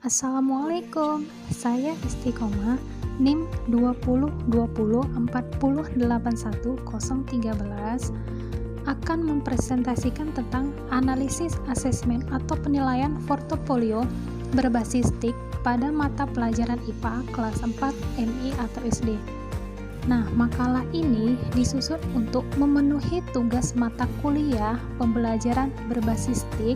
Assalamualaikum, saya Istiqomah, NIM 2020408113 akan mempresentasikan tentang analisis asesmen atau penilaian portofolio berbasis TIK pada mata pelajaran IPA kelas 4 MI atau SD. Nah, makalah ini disusun untuk memenuhi tugas mata kuliah pembelajaran berbasis TIK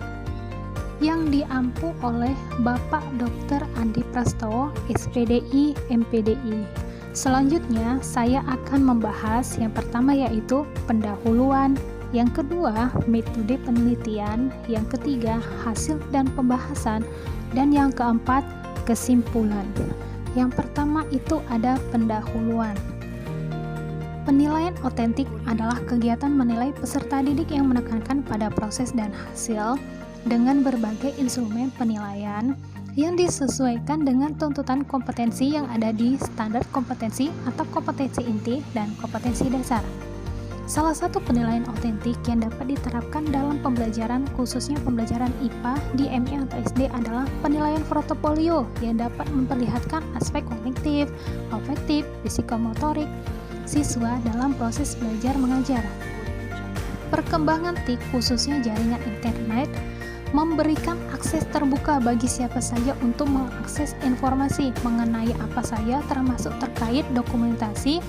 yang diampu oleh Bapak Dr. Andi Prastowo, SPDI, MPDI. Selanjutnya, saya akan membahas yang pertama yaitu pendahuluan, yang kedua metode penelitian, yang ketiga hasil dan pembahasan, dan yang keempat kesimpulan. Yang pertama itu ada pendahuluan. Penilaian otentik adalah kegiatan menilai peserta didik yang menekankan pada proses dan hasil dengan berbagai instrumen penilaian yang disesuaikan dengan tuntutan kompetensi yang ada di standar kompetensi atau kompetensi inti dan kompetensi dasar. Salah satu penilaian otentik yang dapat diterapkan dalam pembelajaran, khususnya pembelajaran IPA di MI atau SD adalah penilaian portofolio yang dapat memperlihatkan aspek kognitif, afektif, psikomotorik siswa dalam proses belajar mengajar. Perkembangan TIK khususnya jaringan internet memberikan akses terbuka bagi siapa saja untuk mengakses informasi mengenai apa saja termasuk terkait dokumentasi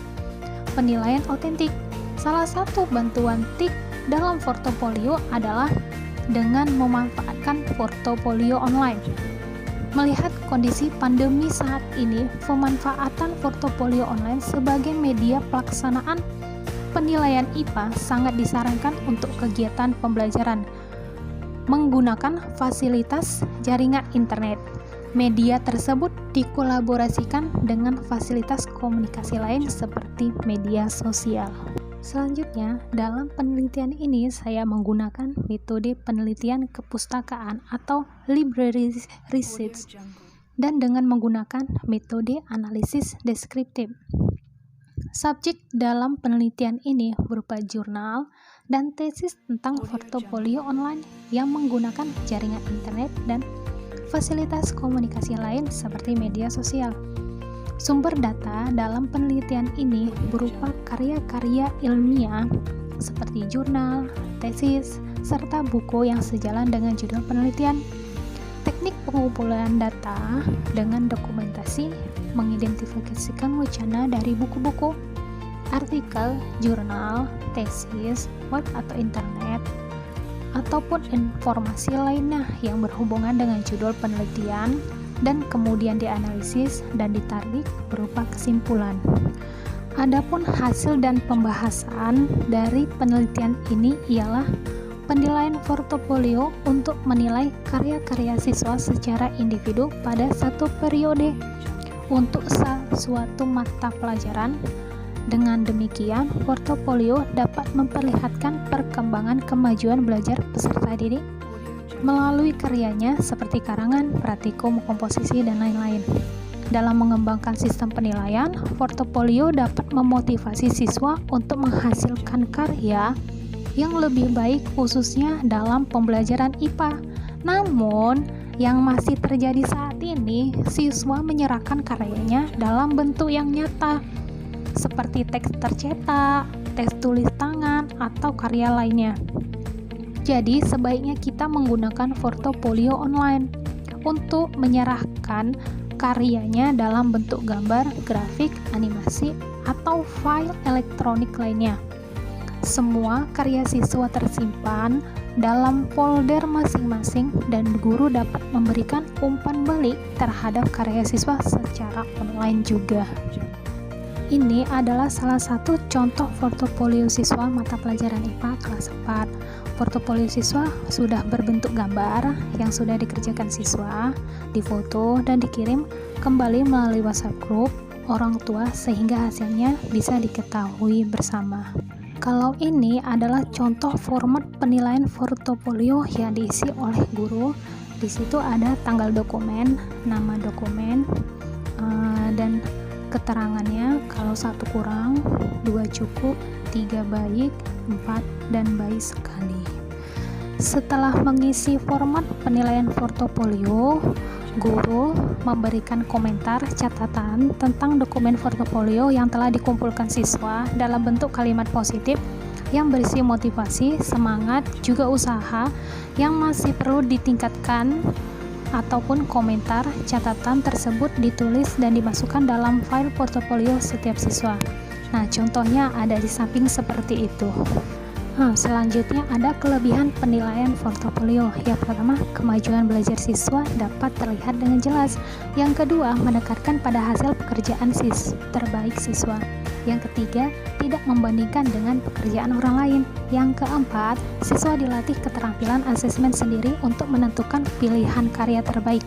penilaian otentik. Salah satu bantuan TIK dalam portofolio adalah dengan memanfaatkan portofolio online. Melihat kondisi pandemi saat ini, pemanfaatan portofolio online sebagai media pelaksanaan penilaian IPA sangat disarankan untuk kegiatan pembelajaran menggunakan fasilitas jaringan internet. Media tersebut dikolaborasikan dengan fasilitas komunikasi lain seperti media sosial. Selanjutnya, dalam penelitian ini saya menggunakan metode penelitian kepustakaan atau library research dan dengan menggunakan metode analisis deskriptif. Subjek dalam penelitian ini berupa jurnal dan tesis tentang portofolio online yang menggunakan jaringan internet dan fasilitas komunikasi lain seperti media sosial. Sumber data dalam penelitian ini berupa karya-karya ilmiah seperti jurnal, tesis, serta buku yang sejalan dengan judul penelitian. Teknik pengumpulan data dengan dokumentasi mengidentifikasikan wacana dari buku-buku, artikel, jurnal, tesis, web atau internet, ataupun informasi lainnya yang berhubungan dengan judul penelitian dan kemudian dianalisis dan ditarik berupa kesimpulan. Adapun hasil dan pembahasan dari penelitian ini ialah penilaian portofolio untuk menilai karya-karya siswa secara individu pada satu periode untuk suatu mata pelajaran. Dengan demikian, portofolio dapat memperlihatkan perkembangan kemajuan belajar peserta didik melalui karyanya seperti karangan, praktikum, komposisi, dan lain-lain. Dalam mengembangkan sistem penilaian, portofolio dapat memotivasi siswa untuk menghasilkan karya yang lebih baik khususnya dalam pembelajaran IPA. Namun, yang masih terjadi saat ini, siswa menyerahkan karyanya dalam bentuk yang nyata, seperti teks tercetak, teks tulis tangan, atau karya lainnya. Jadi, sebaiknya kita menggunakan portofolio online untuk menyerahkan karyanya dalam bentuk gambar, grafik, animasi, atau file elektronik lainnya. Semua karya siswa tersimpan dalam folder masing-masing dan guru dapat memberikan umpan balik terhadap karya siswa secara online juga. Ini adalah salah satu contoh portofolio siswa mata pelajaran IPA kelas 4. Portofolio siswa sudah berbentuk gambar yang sudah dikerjakan siswa, difoto dan dikirim kembali melalui WhatsApp group orang tua sehingga hasilnya bisa diketahui bersama. Kalau ini adalah contoh format penilaian portofolio yang diisi oleh guru. Di situ ada tanggal dokumen, nama dokumen, dan keterangannya. Kalau 1 kurang, 2 cukup, 3 baik, 4 dan baik sekali. Setelah mengisi format penilaian portofolio, guru memberikan komentar catatan tentang dokumen portofolio yang telah dikumpulkan siswa dalam bentuk kalimat positif yang berisi motivasi, semangat, juga usaha yang masih perlu ditingkatkan, ataupun komentar catatan tersebut ditulis dan dimasukkan dalam file portofolio setiap siswa. Nah, contohnya ada di samping seperti itu. Selanjutnya ada kelebihan penilaian portofolio. Yang pertama, kemajuan belajar siswa dapat terlihat dengan jelas. Yang kedua, menekankan pada hasil pekerjaan terbaik siswa. Yang ketiga, tidak membandingkan dengan pekerjaan orang lain. Yang keempat, siswa dilatih keterampilan asesmen sendiri untuk menentukan pilihan karya terbaik.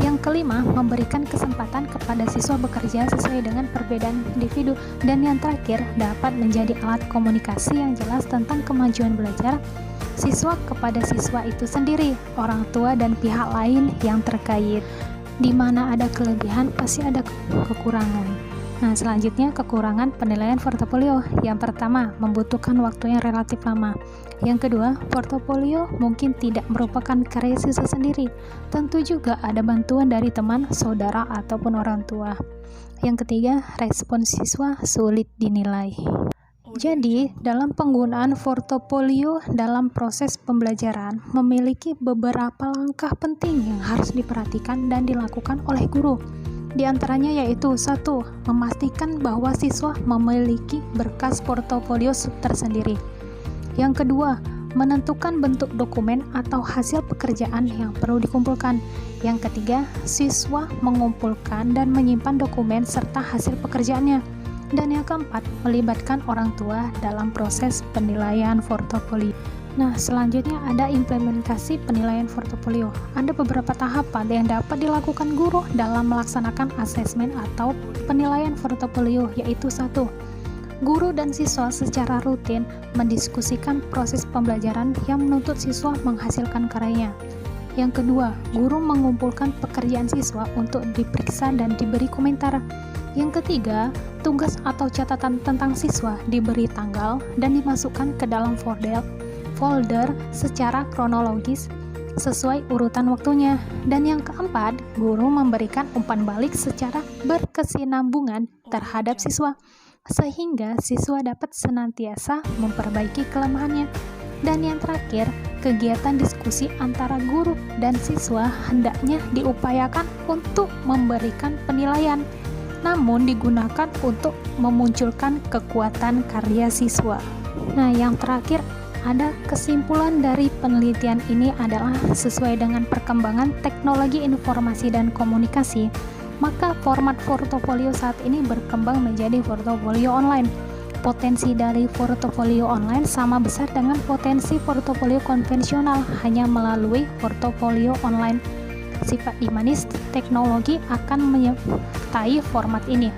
Yang kelima, memberikan kesempatan kepada siswa bekerja sesuai dengan perbedaan individu. Dan yang terakhir, dapat menjadi alat komunikasi yang jelas tentang kemajuan belajar siswa kepada siswa itu sendiri, orang tua, dan pihak lain yang terkait. Di mana ada kelebihan, pasti ada kekurangan. Nah, selanjutnya kekurangan penilaian portofolio. Yang pertama, membutuhkan waktu yang relatif lama. Yang kedua, portofolio mungkin tidak merupakan karya siswa sendiri. Tentu juga ada bantuan dari teman, saudara, ataupun orang tua. Yang ketiga, respon siswa sulit dinilai. Jadi, dalam penggunaan portofolio dalam proses pembelajaran memiliki beberapa langkah penting yang harus diperhatikan dan dilakukan oleh guru. Di antaranya yaitu 1. Memastikan bahwa siswa memiliki berkas portofolio tersendiri. Yang kedua, menentukan bentuk dokumen atau hasil pekerjaan yang perlu dikumpulkan. Yang ketiga, siswa mengumpulkan dan menyimpan dokumen serta hasil pekerjaannya. Dan yang keempat, melibatkan orang tua dalam proses penilaian portofolio. Nah, selanjutnya ada implementasi penilaian portofolio. Ada beberapa tahapan yang dapat dilakukan guru dalam melaksanakan asesmen atau penilaian portofolio, yaitu 1. Guru dan siswa secara rutin mendiskusikan proses pembelajaran yang menuntut siswa menghasilkan karyanya. Yang kedua, guru mengumpulkan pekerjaan siswa untuk diperiksa dan diberi komentar. Yang ketiga, tugas atau catatan tentang siswa diberi tanggal dan dimasukkan ke dalam folder secara kronologis sesuai urutan waktunya. Dan yang keempat, guru memberikan umpan balik secara berkesinambungan terhadap siswa sehingga siswa dapat senantiasa memperbaiki kelemahannya. Dan yang terakhir, kegiatan diskusi antara guru dan siswa hendaknya diupayakan untuk memberikan penilaian, namun digunakan untuk memunculkan kekuatan karya siswa. Nah, yang terakhir, ada kesimpulan dari penelitian ini adalah sesuai dengan perkembangan teknologi informasi dan komunikasi, maka format portofolio saat ini berkembang menjadi portofolio online. Potensi dari portofolio online sama besar dengan potensi portofolio konvensional hanya melalui portofolio online. Sifat dinamis teknologi akan menyertai format ini,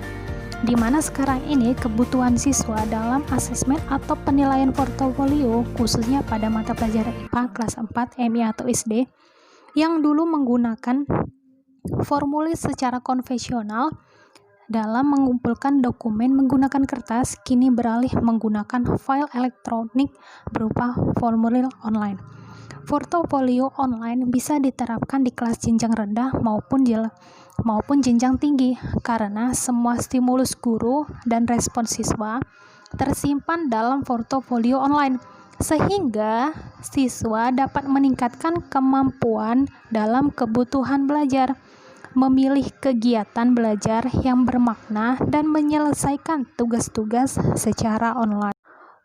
di mana sekarang ini kebutuhan siswa dalam asesmen atau penilaian portofolio khususnya pada mata pelajaran IPA kelas 4 MI atau SD yang dulu menggunakan formulir secara konvensional dalam mengumpulkan dokumen menggunakan kertas, kini beralih menggunakan file elektronik berupa formulir online. Portofolio online bisa diterapkan di kelas jenjang rendah maupun jenjang tinggi karena semua stimulus guru dan respon siswa tersimpan dalam portofolio online, sehingga siswa dapat meningkatkan kemampuan dalam kebutuhan belajar, memilih kegiatan belajar yang bermakna, dan menyelesaikan tugas-tugas secara online.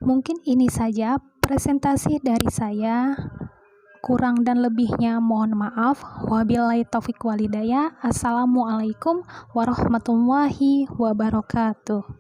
Mungkin ini saja presentasi dari saya. Kurang dan lebihnya mohon maaf. Wabillahi taufiq walhidayah. Assalamualaikum warahmatullahi wabarakatuh.